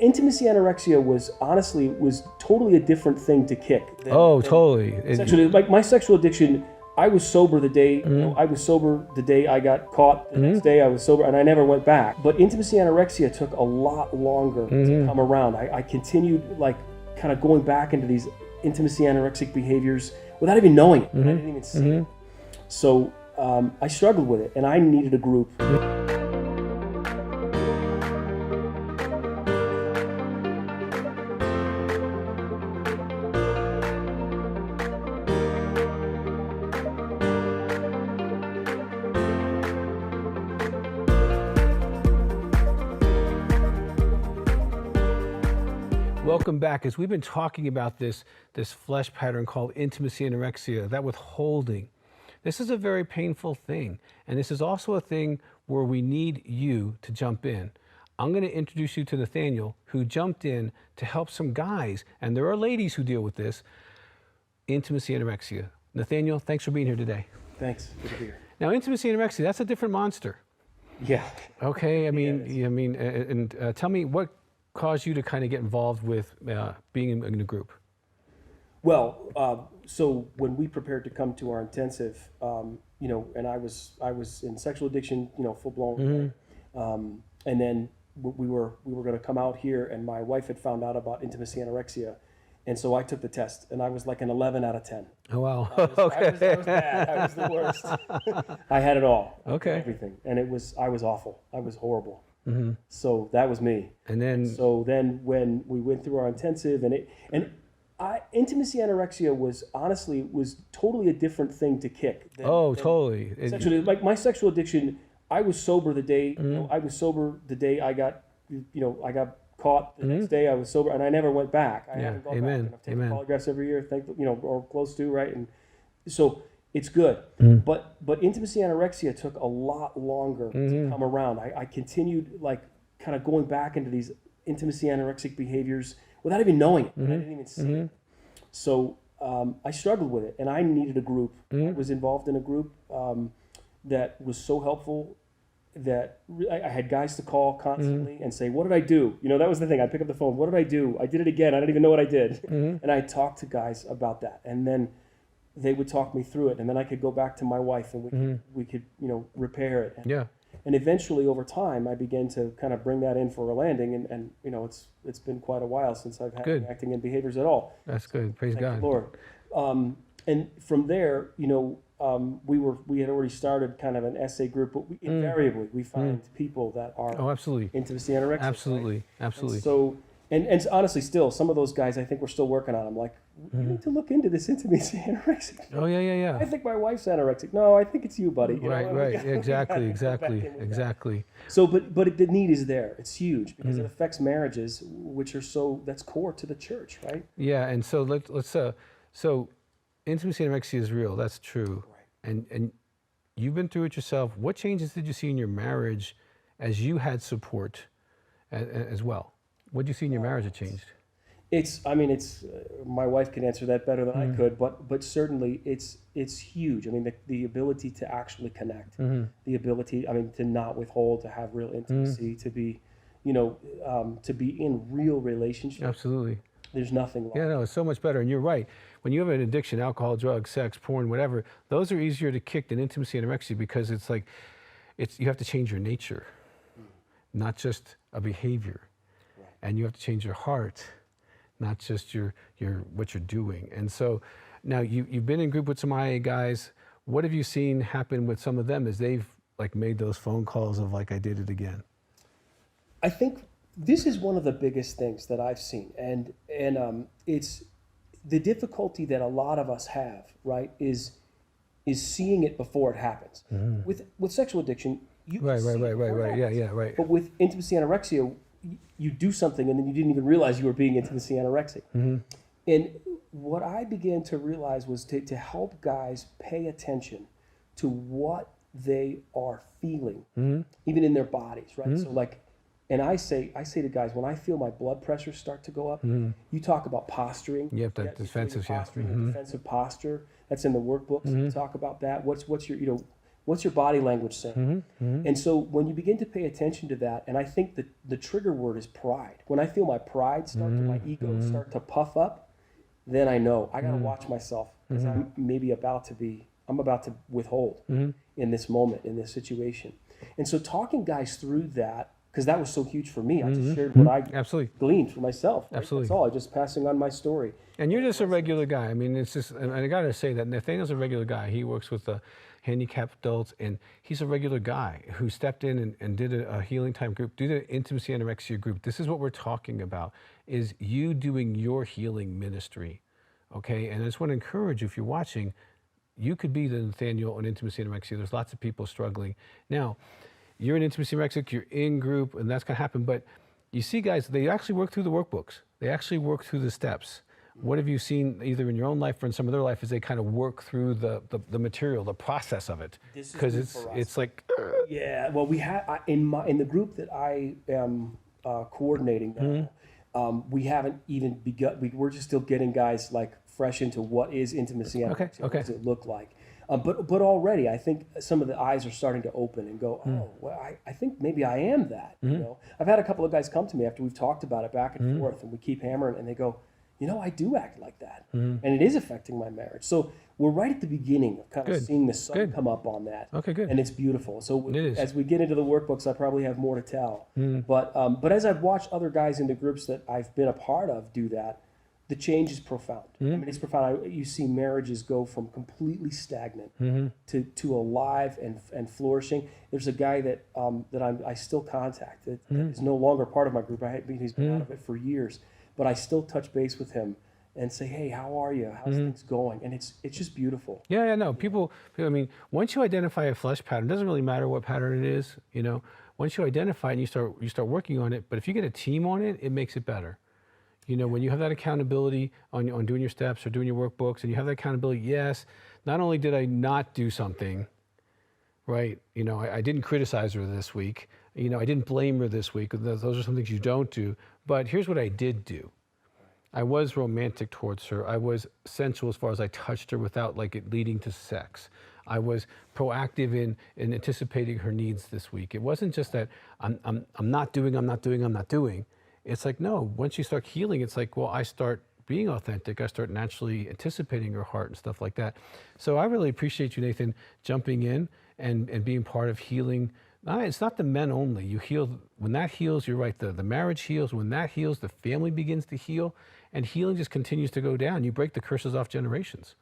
Intimacy anorexia was totally a different thing to kick. Totally. Sexually, like my sexual addiction, I was sober the day I was sober the day I got caught. The next day I was sober, and I never went back. But intimacy anorexia took a lot longer to come around. I continued like kind of going back into these intimacy anorexic behaviors without even knowing it. I didn't even see it. So I struggled with it, and I needed a group. Welcome back. As we've been talking about this flesh pattern called intimacy anorexia, that withholding. This is a very painful thing. And this is also a thing where we need you to jump in. I'm going to introduce you to Nathaniel, who jumped in to help some guys, and there are ladies who deal with this, intimacy anorexia. Nathaniel, thanks for being here today. Thanks. Good to be here. Now, intimacy anorexia, that's a different monster. Yeah. Okay. Tell me what caused you to kind of get involved with being in a group? Well, so when we prepared to come to our intensive, and I was in sexual addiction, full blown, and then we were going to come out here, and my wife had found out about intimacy anorexia, and so I took the test, and I was like an 11 out of 10. Oh wow! Okay. I was bad. I was the worst. I had it all. Okay. Everything, and I was awful. I was horrible. So that was me. And then, when we went through our intensive, intimacy anorexia was totally a different thing to kick. Totally. Sexually, like my sexual addiction, I was sober the day I was sober the day I got caught. The next day I was sober, and I never went back. I haven't gone back. And I've taken polygraphs every year, or close to, right? And so it's good. But intimacy anorexia took a lot longer to come around. I continued like kind of going back into these intimacy anorexic behaviors without even knowing it. I didn't even see it. So I struggled with it, and I needed a group. I was involved in a group that was so helpful that I had guys to call constantly and say, what did I do? That was the thing. I'd pick up the phone. What did I do? I did it again. I don't even know what I did. And I talked to guys about that. And then they would talk me through it. And then I could go back to my wife, and we could repair it. And eventually, over time, I began to kind of bring that in for a landing. And it's been quite a while since I've had any acting and behaviors at all. That's good. Praise God. Thank the Lord. And from there, we had already started kind of an essay group, but invariably we find people that are absolutely intimacy anorexic. Absolutely, right? Absolutely. And so, and honestly, still some of those guys, I think we're still working on them. Like, you need to look into this intimacy anorexic. Oh yeah. I think my wife's anorexic. No, I think it's you, buddy. Right. Exactly. So, but the need is there. It's huge because it affects marriages, which are that's core to the church, right? Yeah, and so let's so intimacy anorexia is real. That's true. Right. And you've been through it yourself. What changes did you see in your marriage as you had support as well? What did you see in your marriage that changed? It's my wife can answer that better than I could, but certainly it's huge. I mean, the ability to actually connect, the ability, to not withhold, to have real intimacy, to be, to be in real relationship. Absolutely. There's nothing like it. Yeah, no, it's so much better. And you're right. When you have an addiction, alcohol, drugs, sex, porn, whatever, those are easier to kick than intimacy and anorexia because it's like, you have to change your nature, not just a behavior. Right. And you have to change your heart, not just your what you're doing. And so now you've been in group with some IA guys. What have you seen happen with some of them as they've like made those phone calls of like, I did it again? I think this is one of the biggest things that I've seen, and it's the difficulty that a lot of us have, right, is seeing it before it happens. With sexual addiction, you can see it before it happens. Yeah, right. But with intimacy anorexia, you do something and then you didn't even realize you were being intimacy anorexic. And what I began to realize was to help guys pay attention to what they are feeling, even in their bodies, right? So like, and I say to guys, when I feel my blood pressure start to go up, you talk about posturing. Yep, that defensive, defensive posture. That's in the workbooks. We talk about that. What's your, What's your body language saying? And so when you begin to pay attention to that, and I think that the trigger word is pride. When I feel my pride start to, my ego start to puff up, then I know I got to watch myself, because I'm about to withhold in this moment, in this situation. And so talking guys through that, because that was so huge for me. I just shared what I gleaned for myself. Right? That's all. I'm just passing on my story. And you're just a regular guy. I mean, it's just, and I got to say that Nathaniel's a regular guy. He works with handicapped adults, and he's a regular guy who stepped in and did a healing time group, did an intimacy anorexia group. This is what we're talking about, is you doing your healing ministry, okay? And I just want to encourage you, if you're watching, you could be the Nathaniel on intimacy anorexia. There's lots of people struggling. Now, you're in intimacy anorexic, you're in group, and that's going to happen. But you see, guys, they actually work through the workbooks. They actually work through the steps. What have you seen, either in your own life or in some of their life, is they kind of work through the material, the process of it? Because it's like... Yeah, well, we had, in the group that I am coordinating now, we haven't even begun. We're just still getting guys like fresh into what is intimacy anorexia, what does it look like. But already, I think some of the eyes are starting to open and go, oh, well, I think maybe I am that. You know, I've had a couple of guys come to me after we've talked about it back and forth, and we keep hammering, and they go, you know, I do act like that, and it is affecting my marriage. So we're right at the beginning of kind of seeing the sun come up on that. Okay, good. And it's beautiful. So as we get into the workbooks, I probably have more to tell. But as I've watched other guys in the groups that I've been a part of do that, the change is profound. I mean, it's profound. You see marriages go from completely stagnant to alive and flourishing. There's a guy that I still contact that is no longer part of my group. He's been out of it for years, but I still touch base with him and say, hey, how are you? How's things going? And it's just beautiful. Yeah, no. People, I mean, once you identify a flesh pattern, it doesn't really matter what pattern it is. You know, once you identify it and you start working on it. But if you get a team on it, it makes it better. You know, when you have that accountability on doing your steps or doing your workbooks, and you have that accountability, yes, not only did I not do something, right? You know, I didn't criticize her this week. You know, I didn't blame her this week. Those are some things you don't do. But here's what I did do. I was romantic towards her. I was sensual as far as I touched her without like it leading to sex. I was proactive in anticipating her needs this week. It wasn't just that I'm not doing. It's like, no, once you start healing, it's like, well, I start being authentic. I start naturally anticipating her heart and stuff like that. So I really appreciate you, Nathan, jumping in and being part of healing. It's not the men only. You heal, when that heals, you're right, the marriage heals. When that heals, the family begins to heal, and healing just continues to go down. You break the curses off generations.